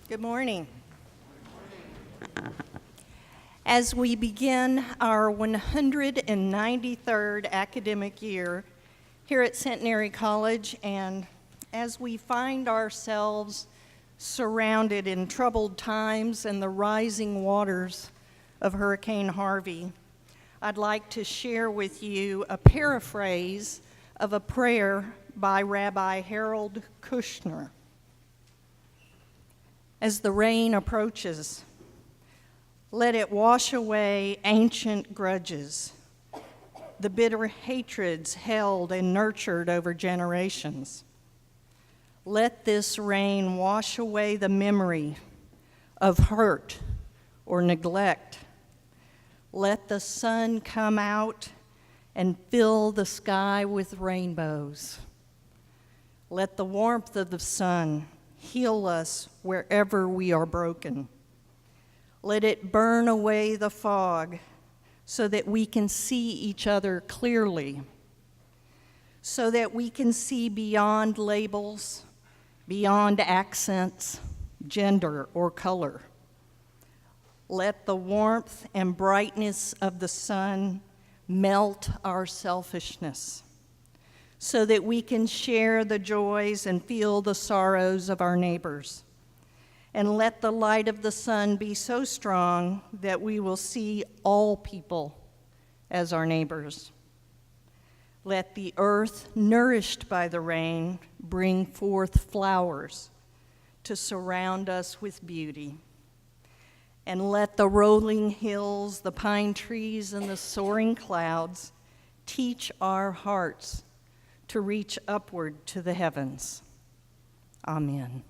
Good morning. As we begin our 193rd academic year here at Centenary College, and as we find ourselves surrounded in troubled times and the rising waters of Hurricane Harvey, I'd like to share with you a paraphrase of a prayer by Rabbi Harold Kushner. As the rain approaches, let it wash away ancient grudges, the bitter hatreds held and nurtured over generations. Let this rain wash away the memory of hurt or neglect. Let the sun come out and fill the sky with rainbows. Let the warmth of the sun heal us wherever we are broken. Let it burn away the fog so that we can see each other clearly, so that we can see beyond labels, beyond accents, gender, or color. Let the warmth and brightness of the sun melt our selfishness, so that we can share the joys and feel the sorrows of our neighbors. And let the light of the sun be so strong that we will see all people as our neighbors. Let the earth, nourished by the rain, bring forth flowers to surround us with beauty. And let the rolling hills, the pine trees, and the soaring clouds teach our hearts to reach upward to the heavens. Amen.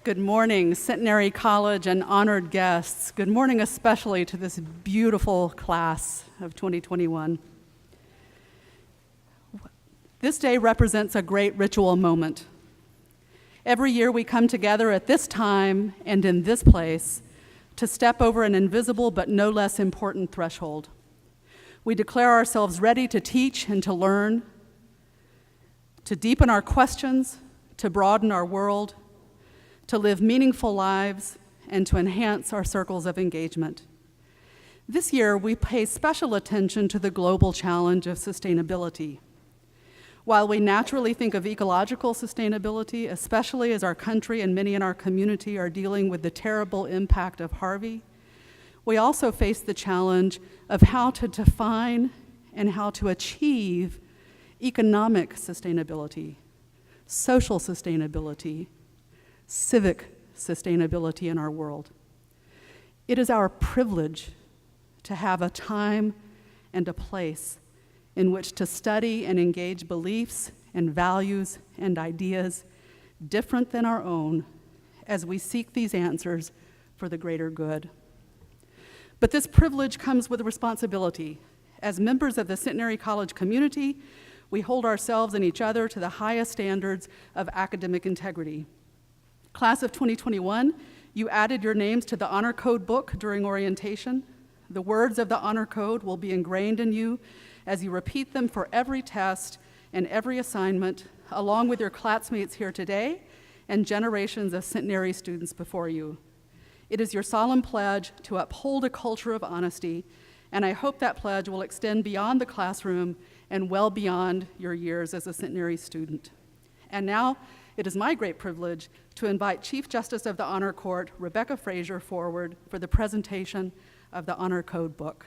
Good morning, Centenary College and honored guests. Good morning especially to this beautiful class of 2021. This day represents a great ritual moment. Every year we come together at this time and in this place to step over an invisible but no less important threshold. We declare ourselves ready to teach and to learn, to deepen our questions, to broaden our world, to live meaningful lives, and to enhance our circles of engagement. This year, we pay special attention to the global challenge of sustainability. While we naturally think of ecological sustainability, especially as our country and many in our community are dealing with the terrible impact of Harvey, we also face the challenge of how to define and how to achieve economic sustainability, social sustainability, civic sustainability in our world. It is our privilege to have a time and a place in which to study and engage beliefs and values and ideas different than our own as we seek these answers for the greater good. But this privilege comes with a responsibility. As members of the Centenary College community, we hold ourselves and each other to the highest standards of academic integrity. Class of 2021, you added your names to the Honor Code book during orientation. The words of the Honor Code will be ingrained in you as you repeat them for every test and every assignment, along with your classmates here today and generations of centenary students before you. It is your solemn pledge to uphold a culture of honesty, and I hope that pledge will extend beyond the classroom and well beyond your years as a centenary student. And now, it is my great privilege to invite Chief Justice of the Honor Court, Rebecca Frazier, forward for the presentation of the Honor Code book.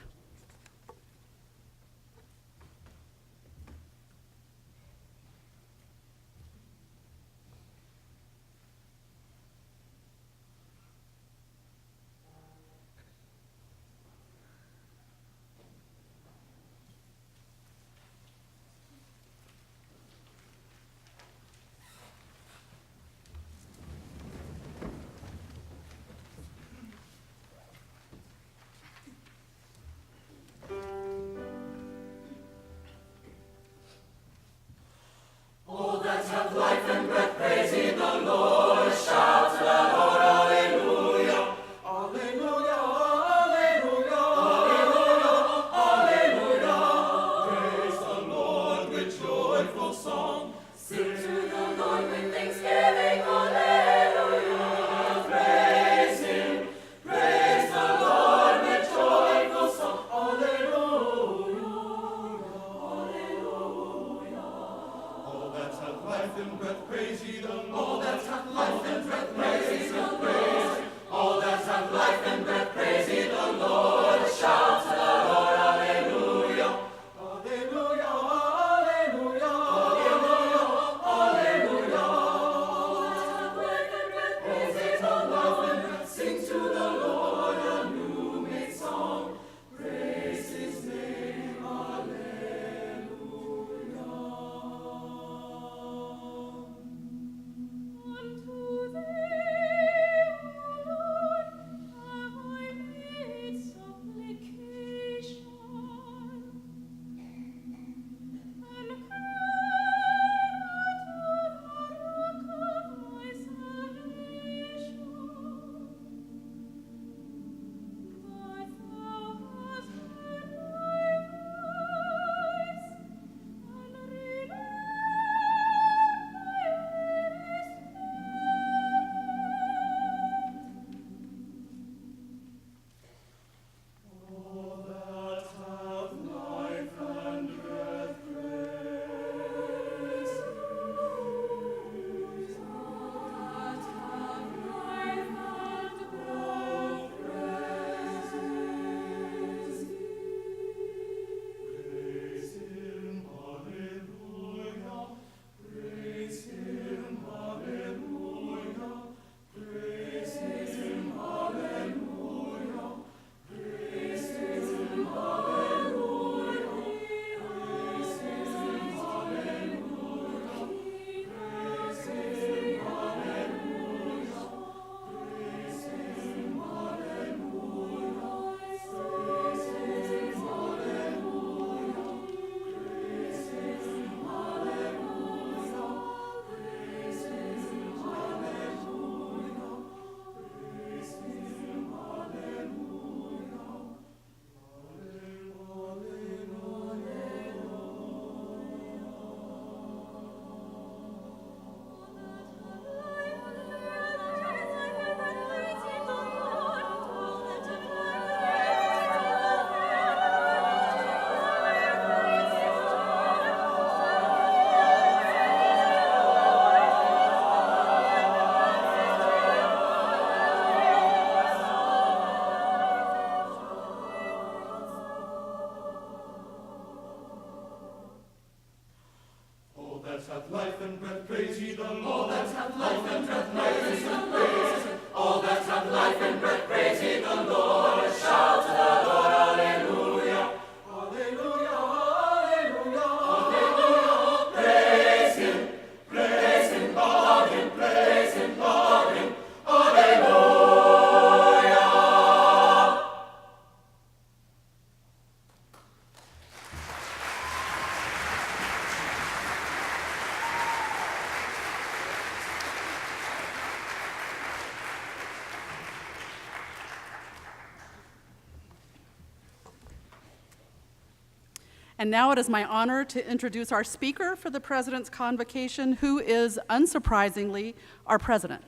And now it is my honor to introduce our speaker for the President's Convocation, who is, unsurprisingly, our president.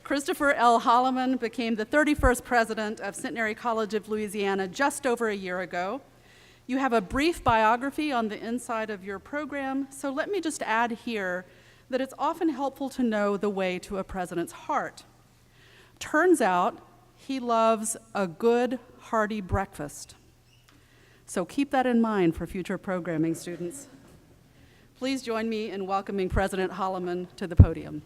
Christopher L. Holloman became the 31st president of Centenary College of Louisiana just over a year ago. You have a brief biography on the inside of your program, so let me just add here that it's often helpful to know the way to a president's heart. Turns out he loves a good, hearty breakfast. So keep that in mind for future programming, students. Please join me in welcoming President Holloman to the podium.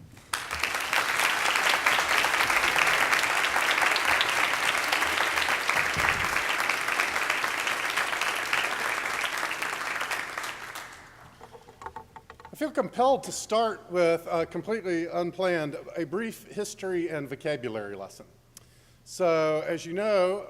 I feel compelled to start with completely unplanned, a brief history and vocabulary lesson. So, as you know,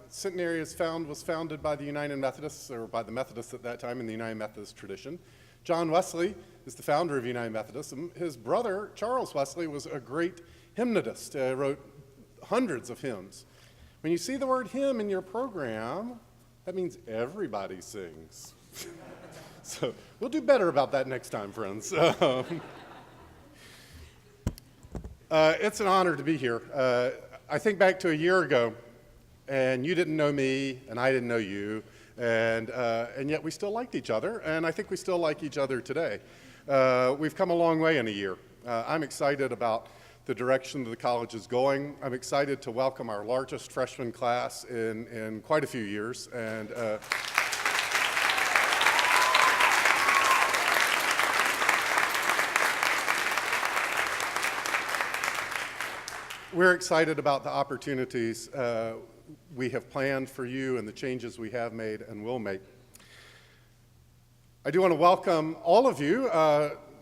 Centenary was founded by the United Methodists, or by the Methodists at that time in the United Methodist tradition. John Wesley is the founder of United Methodists, and his brother, Charles Wesley, was a great hymnodist, wrote hundreds of hymns. When you see the word hymn in your program, that means everybody sings. So we'll do better about that next time, friends. It's an honor to be here. I think back to a year ago, and you didn't know me, and I didn't know you, and yet we still liked each other, and I think we still like each other today. We've come a long way in a year. I'm excited about the direction the college is going. I'm excited to welcome our largest freshman class in quite a few years, and we're excited about the opportunities we have planned for you and the changes we have made and will make. I do want to welcome all of you,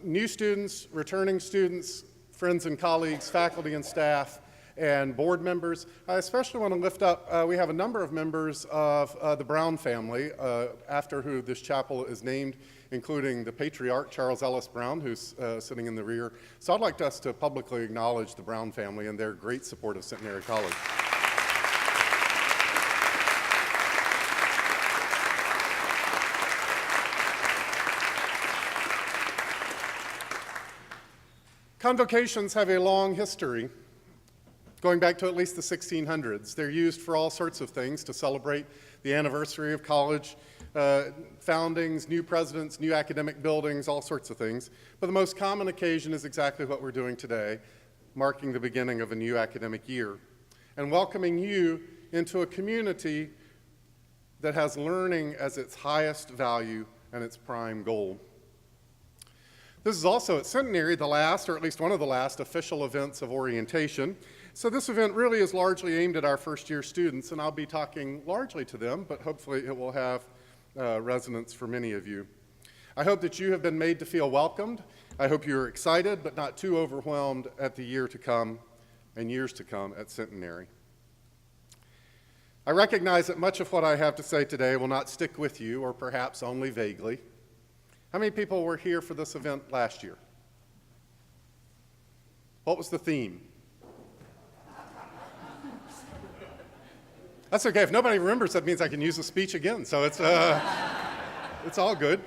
new students, returning students, friends and colleagues, faculty and staff, and board members. I especially want to lift up, we have a number of members of the Brown family, after who this chapel is named, including the patriarch, Charles Ellis Brown, who's sitting in the rear. So I'd like us to publicly acknowledge the Brown family and their great support of Centenary College. Convocations have a long history, going back to at least the 1600s. They're used for all sorts of things to celebrate the anniversary of college foundings, new presidents, new academic buildings, all sorts of things. But the most common occasion is exactly what we're doing today, marking the beginning of a new academic year and welcoming you into a community that has learning as its highest value and its prime goal. This is also at Centenary the last, or at least one of the last, official events of orientation. So this event really is largely aimed at our first-year students, and I'll be talking largely to them, but hopefully it will have resonance for many of you. I hope that you have been made to feel welcomed. I hope you're excited, but not too overwhelmed at the year to come and years to come at Centenary. I recognize that much of what I have to say today will not stick with you, or perhaps only vaguely. How many people were here for this event last year? What was the theme? That's okay. If nobody remembers, that means I can use the speech again. So it's all good.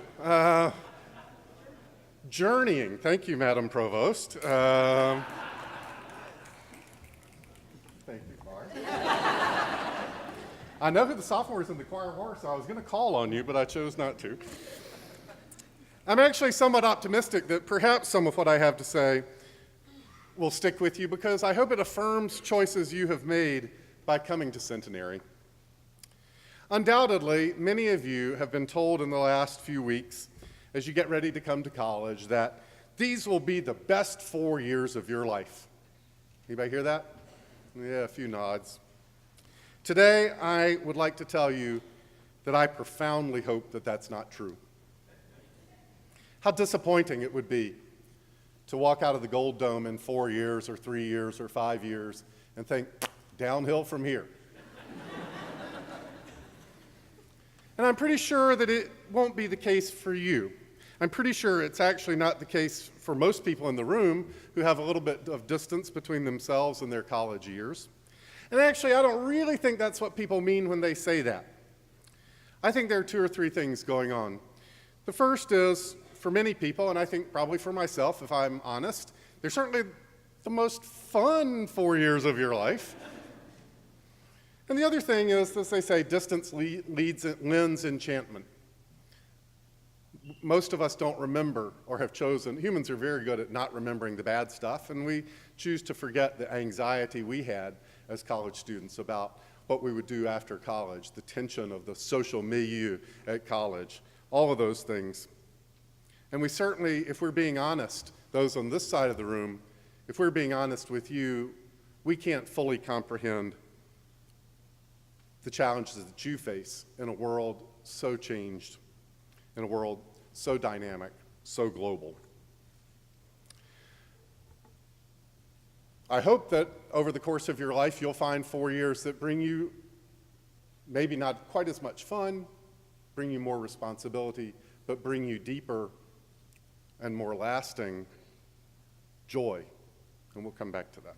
Journeying. Thank you, Madam Provost. Thank you, Barb. I know who the sophomores in the choir were, so I was going to call on you, but I chose not to. I'm actually somewhat optimistic that perhaps some of what I have to say will stick with you, because I hope it affirms choices you have made by coming to Centenary. Undoubtedly, many of you have been told in the last few weeks, as you get ready to come to college, that these will be the best 4 years of your life. Anybody hear that? Yeah, a few nods. Today, I would like to tell you that I profoundly hope that that's not true. How disappointing it would be to walk out of the Gold Dome in 4 years or 3 years or 5 years and think, downhill from here. And I'm pretty sure that it won't be the case for you. I'm pretty sure it's actually not the case for most people in the room who have a little bit of distance between themselves and their college years. And actually, I don't really think that's what people mean when they say that. I think there are two or three things going on. The first is, for many people, and I think probably for myself, if I'm honest, they're certainly the most fun 4 years of your life. And the other thing is, as they say, distance lends enchantment. Most of us don't remember or have chosen. Humans are very good at not remembering the bad stuff, and we choose to forget the anxiety we had as college students about what we would do after college, the tension of the social milieu at college, all of those things. And we certainly, if we're being honest, those on this side of the room, if we're being honest with you, we can't fully comprehend the challenges that you face in a world so changed, in a world so dynamic, so global. I hope that over the course of your life you'll find 4 years that bring you maybe not quite as much fun, bring you more responsibility, but bring you deeper and more lasting joy. And we'll come back to that.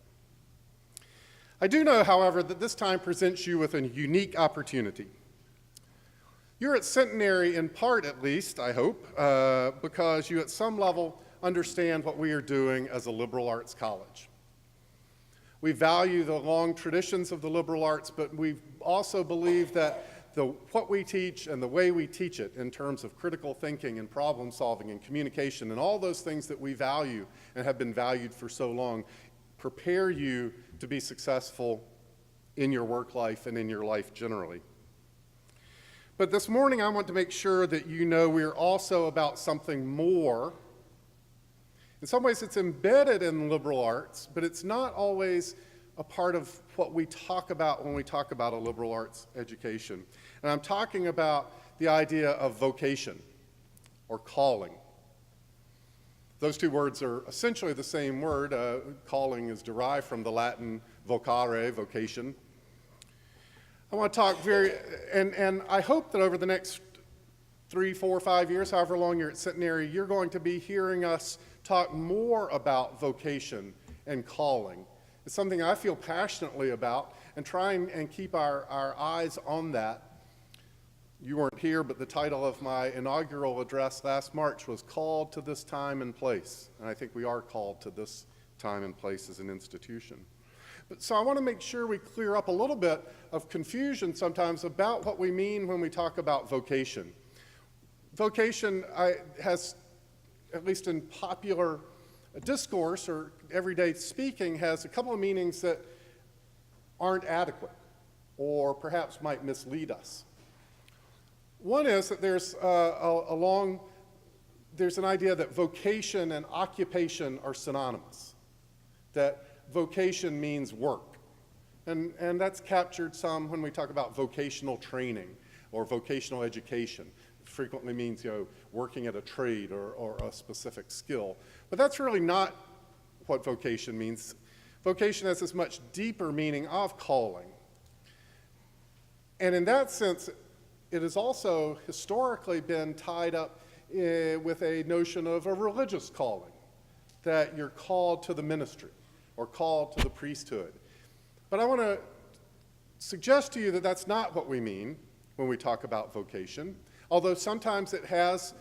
I do know, however, that this time presents you with a unique opportunity. You're at Centenary in part, at least, I hope, because you at some level understand what we are doing as a liberal arts college. We value the long traditions of the liberal arts, but we also believe that what we teach and the way we teach it in terms of critical thinking and problem solving and communication and all those things that we value and have been valued for so long prepare you to be successful in your work life and in your life generally. But this morning I want to make sure that you know we are also about something more. In some ways it's embedded in liberal arts, but it's not always a part of what we talk about when we talk about a liberal arts education. And I'm talking about the idea of vocation or calling. Those two words are essentially the same word. Calling is derived from the Latin vocare, vocation. I want to talk and I hope that over the next 3, 4, 5 years, however long you're at Centenary, you're going to be hearing us talk more about vocation and calling. It's something I feel passionately about, and trying and keep our eyes on that. You weren't here, but the title of my inaugural address last March was Called to This Time and Place. And I think we are called to this time and place as an institution. So I want to make sure we clear up a little bit of confusion sometimes about what we mean when we talk about vocation. Vocation has, at least in popular discourse or everyday speaking, has a couple of meanings that aren't adequate or perhaps might mislead us. One is that there's an idea that vocation and occupation are synonymous, that vocation means work. And that's captured some when we talk about vocational training or vocational education. It frequently means, working at a trade or a specific skill. But that's really not what vocation means. Vocation has this much deeper meaning of calling. And in that sense, it has also historically been tied up with a notion of a religious calling, that you're called to the ministry or called to the priesthood. But I want to suggest to you that that's not what we mean when we talk about vocation, although sometimes it has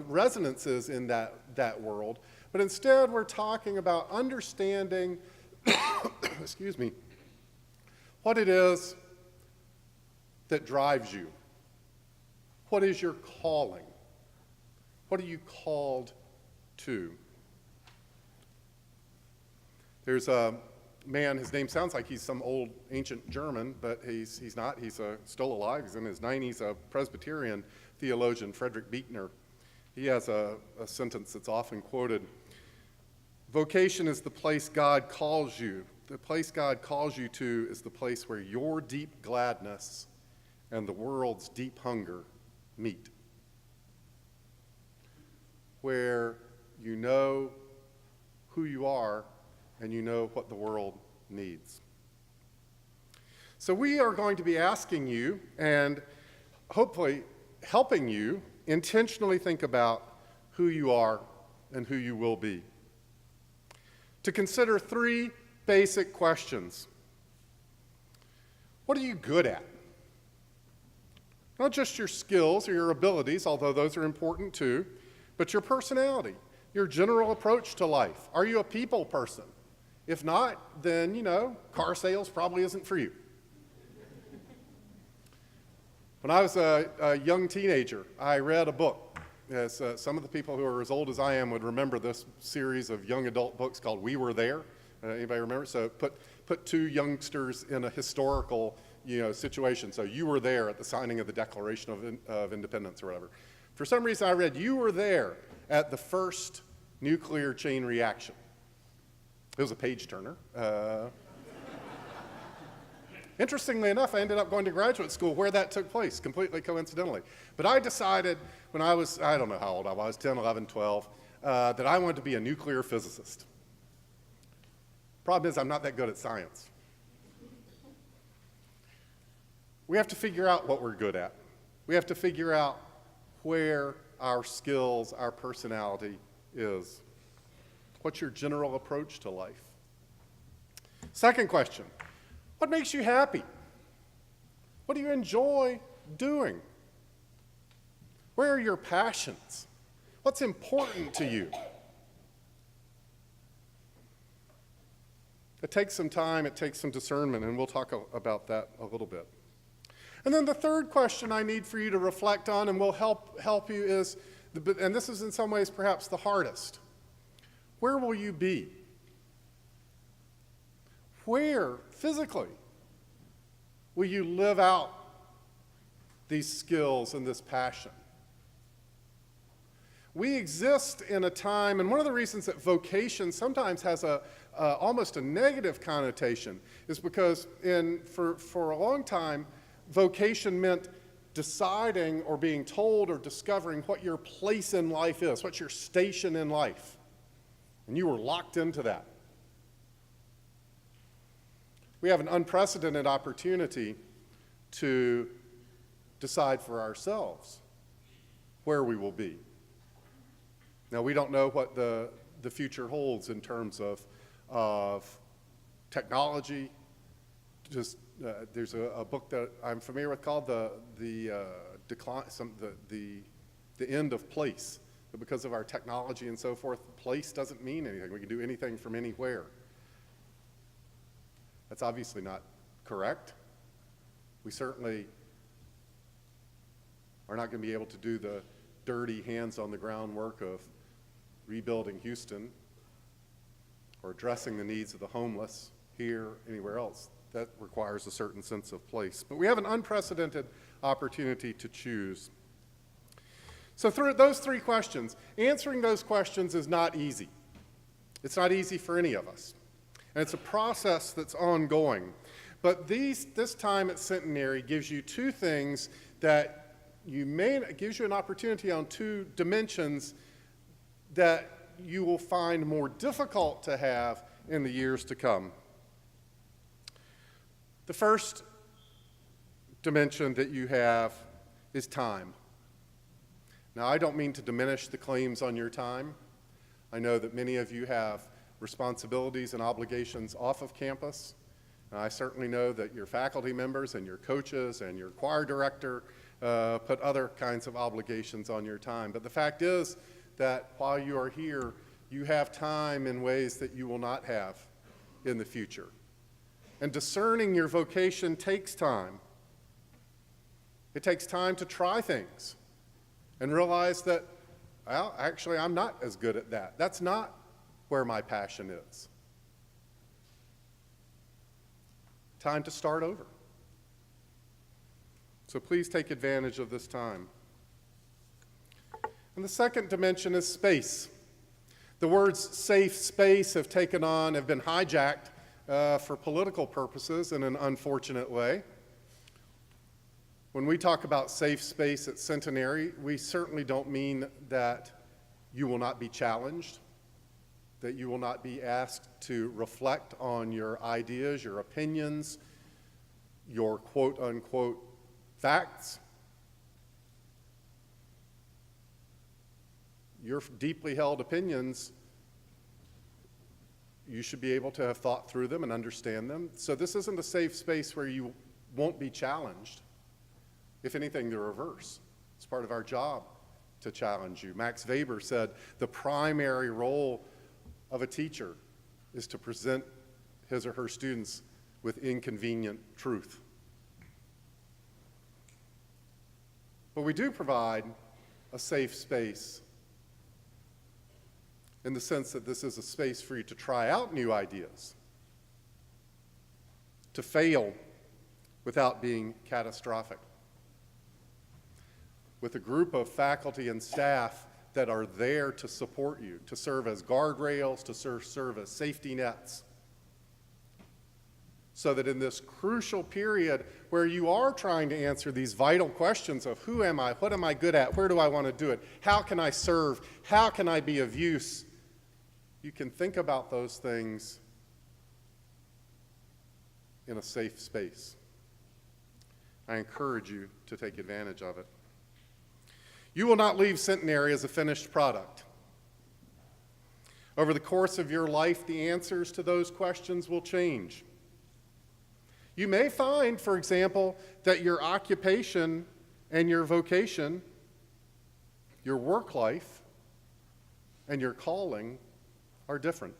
resonances in that world. But instead, we're talking about understanding, excuse me, what it is that drives you. What is your calling? What are you called to? There's a man, his name sounds like he's some old ancient German, but he's not. He's still alive. He's in his 90s, a Presbyterian theologian, Frederick Buechner. He has a sentence that's often quoted. Vocation is the place God calls you. The place God calls you to is the place where your deep gladness and the world's deep hunger meet. Where you know who you are and you know what the world needs. So we are going to be asking you and hopefully helping you intentionally think about who you are and who you will be. To consider 3 basic questions. What are you good at? Not just your skills or your abilities, although those are important too, but your personality, your general approach to life. Are you a people person? If not, then, car sales probably isn't for you. When I was a young teenager, I read a book. As some of the people who are as old as I am would remember this series of young adult books called We Were There. Anybody remember? So put two youngsters in a historical situation. So you were there at the signing of the Declaration of Independence or whatever. For some reason I read you were there at the first nuclear chain reaction. It was a page turner. Interestingly enough, I ended up going to graduate school where that took place, completely coincidentally. But I decided when I was, I don't know how old I was, 10, 11, 12, that I wanted to be a nuclear physicist. Problem is, I'm not that good at science. We have to figure out what we're good at. We have to figure out where our skills, our personality is. What's your general approach to life? Second question, what makes you happy? What do you enjoy doing? Where are your passions? What's important to you? It takes some time, it takes some discernment, and we'll talk about that a little bit. And then the third question I need for you to reflect on and will help you is, and this is in some ways perhaps the hardest, where will you be? Where, physically, will you live out these skills and this passion? We exist in a time, and one of the reasons that vocation sometimes has almost a negative connotation is because for a long time, vocation meant deciding or being told or discovering what your place in life is, what's your station in life. And you were locked into that. We have an unprecedented opportunity to decide for ourselves where we will be. Now, we don't know what the future holds in terms of technology. Just there's a book that I'm familiar with called the End of Place. But because of our technology and so forth, place doesn't mean anything. We can do anything from anywhere. That's obviously not correct. We certainly are not going to be able to do the dirty hands on the ground work of rebuilding Houston or addressing the needs of the homeless here, anywhere else. That requires a certain sense of place. But we have an unprecedented opportunity to choose. So through those three questions, answering those questions is not easy. It's not easy for any of us. And it's a process that's ongoing. But this time at Centenary gives you two things that gives you an opportunity on two dimensions that you will find more difficult to have in the years to come. The first dimension that you have is time. Now, I don't mean to diminish the claims on your time. I know that many of you have responsibilities and obligations off of campus. And I certainly know that your faculty members and your coaches and your choir director put other kinds of obligations on your time. But the fact is that while you are here, you have time in ways that you will not have in the future. And discerning your vocation takes time. It takes time to try things and realize that, well, actually, I'm not as good at that. That's not where my passion is. Time to start over. So please take advantage of this time. And the second dimension is space. The words safe space have been hijacked for political purposes in an unfortunate way. When we talk about safe space at Centenary, we certainly don't mean that you will not be challenged, that you will not be asked to reflect on your ideas, your opinions, your quote-unquote facts. Your deeply held opinions, you should be able to have thought through them and understand them. So this isn't a safe space where you won't be challenged. If anything, the reverse. It's part of our job to challenge you. Max Weber said the primary role of a teacher is to present his or her students with inconvenient truth. But we do provide a safe space in the sense that this is a space for you to try out new ideas, to fail without being catastrophic, with a group of faculty and staff that are there to support you, to serve as guardrails, to serve as safety nets, so that in this crucial period where you are trying to answer these vital questions of who am I, what am I good at, where do I want to do it, how can I serve, how can I be of use, you can think about those things in a safe space. I encourage you to take advantage of it. You will not leave Centenary as a finished product. Over the course of your life, the answers to those questions will change. You may find, for example, that your occupation and your vocation, your work life and your calling are different.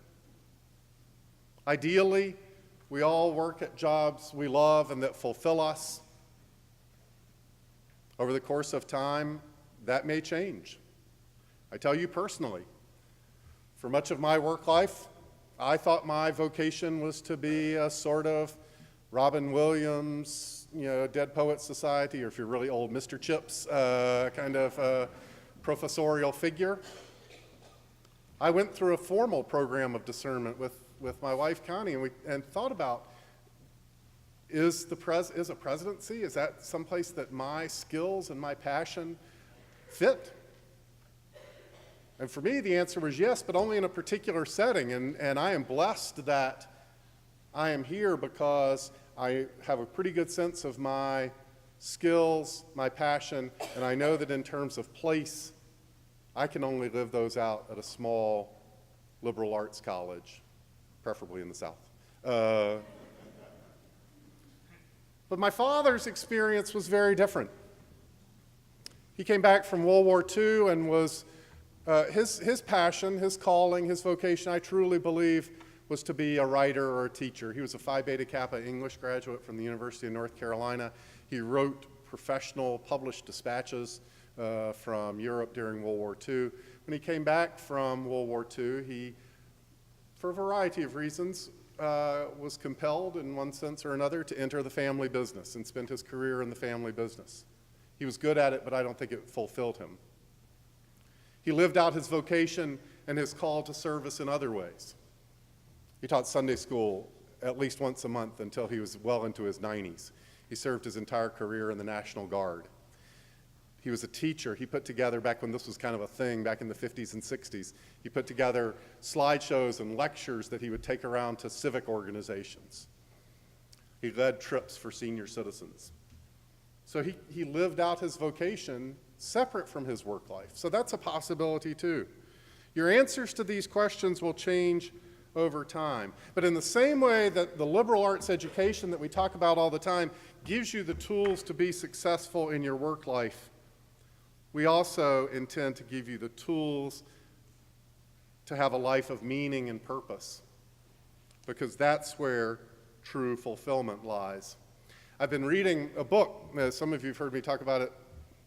Ideally, we all work at jobs we love and that fulfill us. Over the course of time, that may change. I tell you personally, for much of my work life, I thought my vocation was to be a sort of Robin Williams, Dead Poets Society, or if you're really old, Mr. Chips kind of professorial figure. I went through a formal program of discernment with my wife, Connie, and thought about, is a presidency, is that someplace that my skills and my passion fit? And for me, the answer was yes, but only in a particular setting. And I am blessed that I am here because I have a pretty good sense of my skills, my passion, and I know that in terms of place, I can only live those out at a small liberal arts college, preferably in the South. But my father's experience was very different. He came back from World War II and was, his passion, his calling, his vocation, I truly believe, was to be a writer or a teacher. He was a Phi Beta Kappa English graduate from the University of North Carolina. He wrote professional published dispatches from Europe during World War II. When he came back from World War II, he, for a variety of reasons, was compelled in one sense or another to enter the family business and spent his career in the family business. He was good at it, but I don't think it fulfilled him. He lived out his vocation and his call to service in other ways. He taught Sunday school at least once a month until he was well into his 90s. He served his entire career in the National Guard. He was a teacher. He put together, back when this was kind of a thing, back in the 50s and 60s, he put together slideshows and lectures that he would take around to civic organizations. He led trips for senior citizens. So he lived out his vocation separate from his work life. So that's a possibility too. Your answers to these questions will change over time. But in the same way that the liberal arts education that we talk about all the time gives you the tools to be successful in your work life, we also intend to give you the tools to have a life of meaning and purpose, because that's where true fulfillment lies. I've been reading a book, some of you have heard me talk about it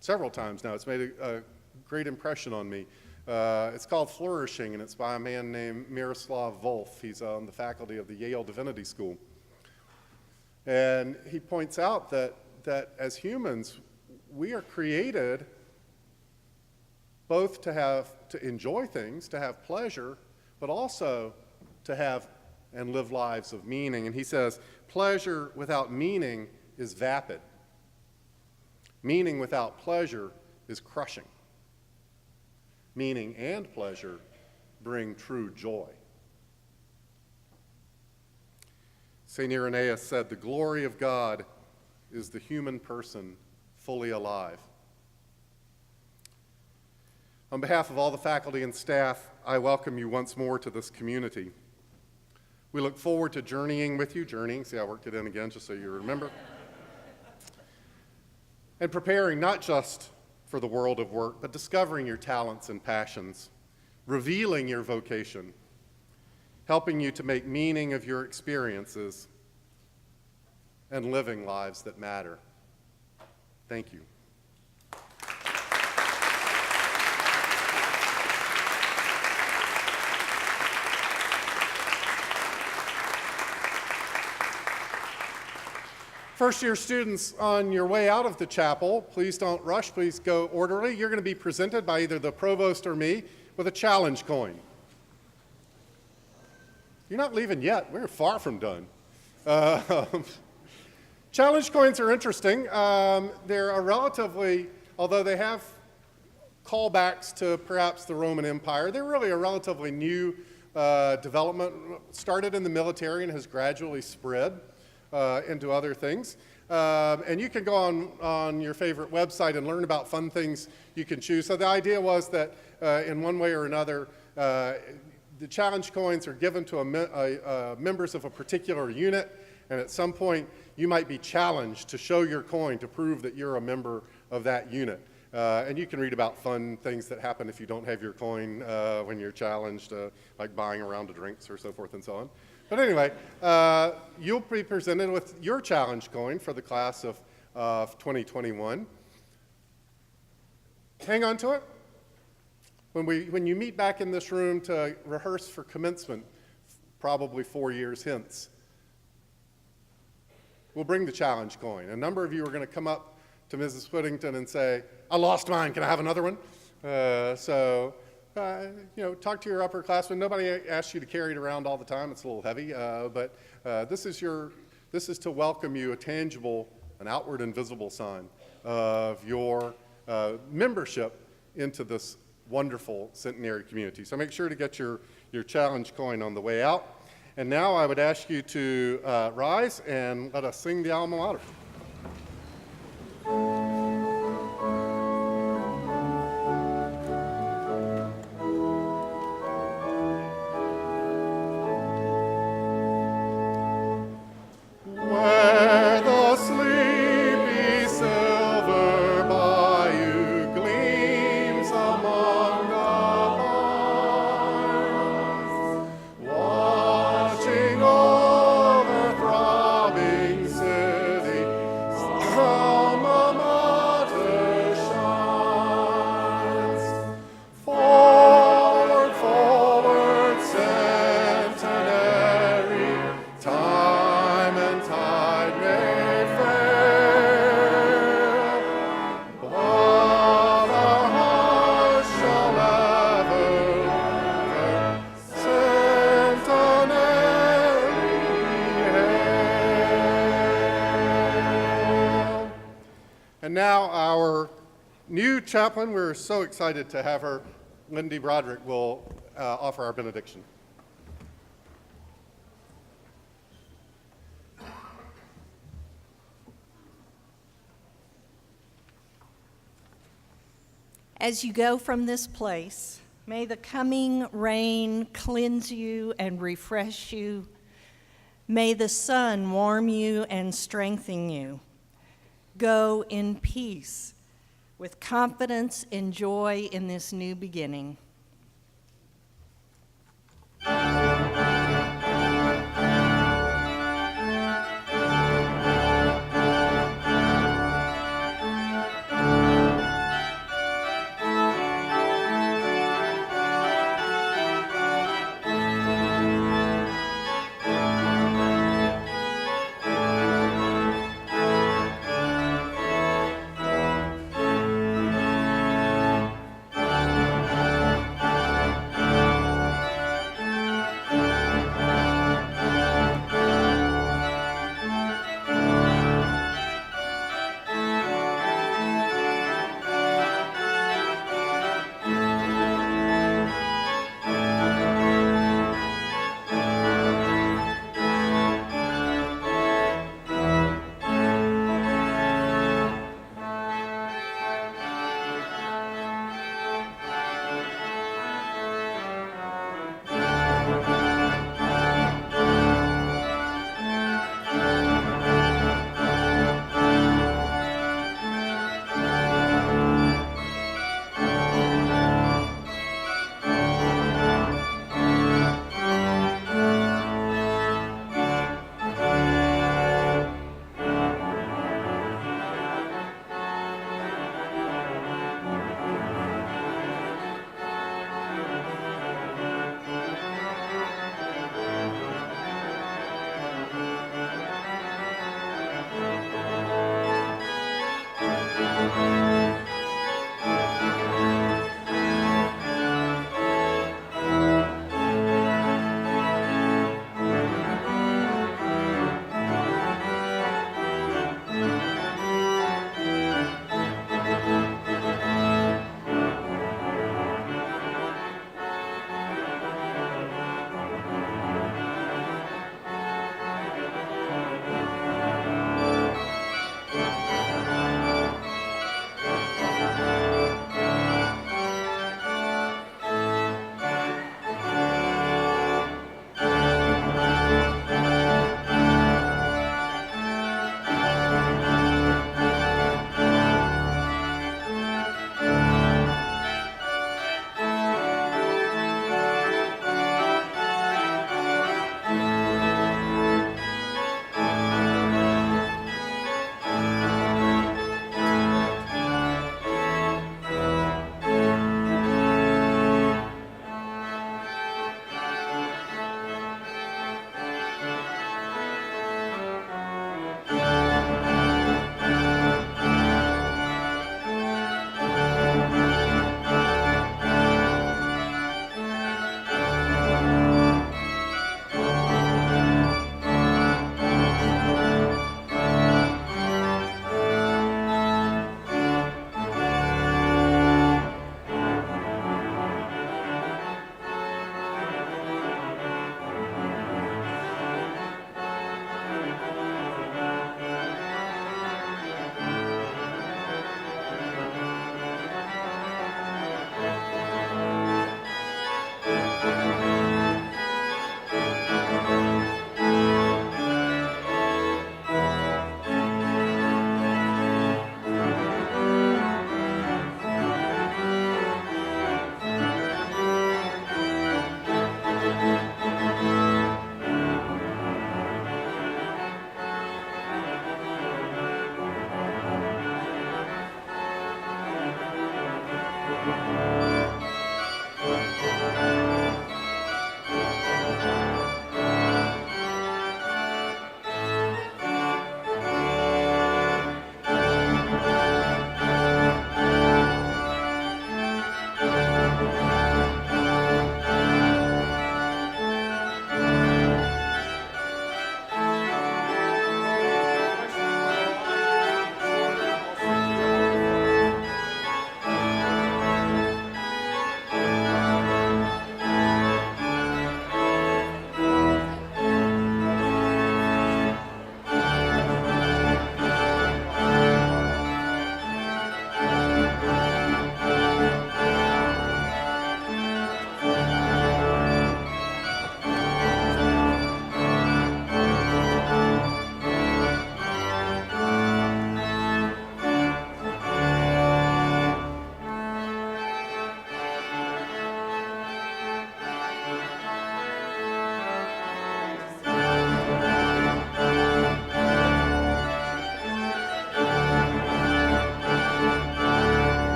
several times now. It's made a great impression on me. It's called Flourishing, and it's by a man named Miroslav Volf. He's on the faculty of the Yale Divinity School. And he points out that as humans, we are created both to enjoy things, to have pleasure, but also to have and live lives of meaning. And he says, pleasure without meaning is vapid. Meaning without pleasure is crushing. Meaning and pleasure bring true joy. St. Irenaeus said, the glory of God is the human person fully alive. On behalf of all the faculty and staff, I welcome you once more to this community. We look forward to journeying with you. See, I worked it in again just so you remember. and preparing not just for the world of work, but discovering your talents and passions, revealing your vocation, helping you to make meaning of your experiences, and living lives that matter. Thank you. First-year students, on your way out of the chapel, please don't rush, please go orderly. You're going to be presented by either the provost or me with a challenge coin. You're not leaving yet. We're far from done. Challenge coins are interesting. They're a relatively, although they have callbacks to perhaps the Roman Empire, they're really a relatively new development. Started in the military and has gradually spread into other things. And you can go on your favorite website and learn about fun things you can choose. So the idea was that in one way or another, the challenge coins are given to members of a particular unit, and at some point you might be challenged to show your coin to prove that you're a member of that unit. And you can read about fun things that happen if you don't have your coin when you're challenged, like buying a round of drinks or so forth and so on. But anyway, you'll be presented with your challenge coin for the class of 2021. Hang on to it. When you meet back in this room to rehearse for commencement, probably 4 years hence, we'll bring the challenge coin. A number of you are going to come up to Mrs. Whittington and say, "I lost mine, can I have another one?" Talk to your upperclassmen. Nobody asks you to carry it around all the time. It's a little heavy, but this is to welcome you, a tangible, an outward and visible sign of your membership into this wonderful centenary community. So make sure to get your challenge coin on the way out. And now I would ask you to rise and let us sing the alma mater. And now our new chaplain, we're so excited to have her, Lindy Broderick, will offer our benediction. As you go from this place, may the coming rain cleanse you and refresh you. May the sun warm you and strengthen you. Go in peace, with confidence and joy in this new beginning.